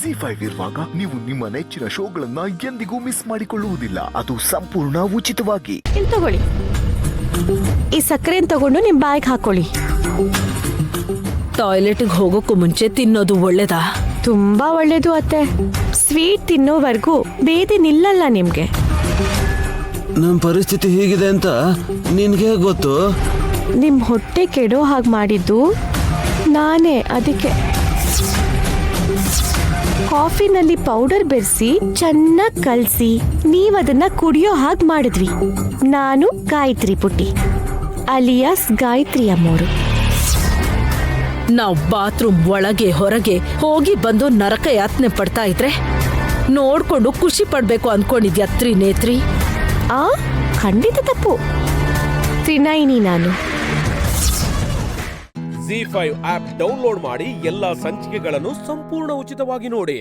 ZEE5 ಇರುವಾಗ ನೀವು ನಿಮ್ಮ ನೆಚ್ಚಿನ ಶೋಗಳನ್ನ ಎಂದಿಗೂ ಮಿಸ್ ಮಾಡಿಕೊಳ್ಳುವುದಿಲ್ಲ. ಅದು ಸಂಪೂರ್ಣ ಉಚಿತವಾಗಿ. ಇಲ್ಲಿ ತಗೊಳ್ಳಿ, ಈ ಸಕ್ಕರೆನ ತಗೊಂಡು ನಿಮ್ ಬಾಯಿಗೆ ಹಾಕೊಳ್ಳಿ. ಟಾಯ್ಲೆಟ್ಗೆ ಹೋಗೋಕ್ಕೂ ಮುಂಚೆ ತಿನ್ನೋದು ಒಳ್ಳೇದಾ? ತುಂಬಾ ಒಳ್ಳೇದು ಅತ್ತೆ. ಸ್ವೀಟ್ ತಿನ್ನೋವರೆಗೂ ಬೇದಿ ನಿಲ್ಲಲ್ಲ ನಿಮ್ಗೆ. ನಮ್ ಪರಿಸ್ಥಿತಿ ಹೀಗಿದೆ ಅಂತ ನಿನ್ಗೆ ಗೊತ್ತು? ನಿಮ್ ಹೊಟ್ಟೆ ಕೆಡೋ ಹಾಗೆ ಮಾಡಿದ್ದು ನಾನೇ. ಅದಕ್ಕೆ ಕಾಫಿನಲ್ಲಿ ಪೌಡರ್ ಬೆರೆಸಿ ಚೆನ್ನಾಗಿ ಕಲಸಿ ನೀವದನ್ನ ಕುಡಿಯೋ ಹಾಗೆ ಮಾಡಿದ್ವಿ. ನಾನು ಗಾಯತ್ರಿ ಪುಟ್ಟಿ ಅಲಿಯಾಸ್ ಗಾಯತ್ರಿ ಅಮ್ಮೋರು. ನಾವು ಬಾತ್ರೂಮ್ ಒಳಗೆ ಹೊರಗೆ ಹೋಗಿ ಬಂದು ನರಕ ಯಾತನೆ ಪಡ್ತಾ ಇದ್ರೆ ನೋಡ್ಕೊಂಡು ಖುಷಿ ಪಡ್ಬೇಕು ಅನ್ಕೊಂಡಿದ್ಯಾ ತ್ರಿನೇತ್ರಿ? ಖಂಡಿತ ತಪ್ಪು. ತ್ರಿನಯಿನಿ ನಾನು. ZEE5 ಆಪ್ ಡೌನ್ಲೋಡ್ ಮಾಡಿ ಎಲ್ಲಾ ಸಂಚಿಕೆಗಳನ್ನು ಸಂಪೂರ್ಣ ಉಚಿತವಾಗಿ ನೋಡಿ.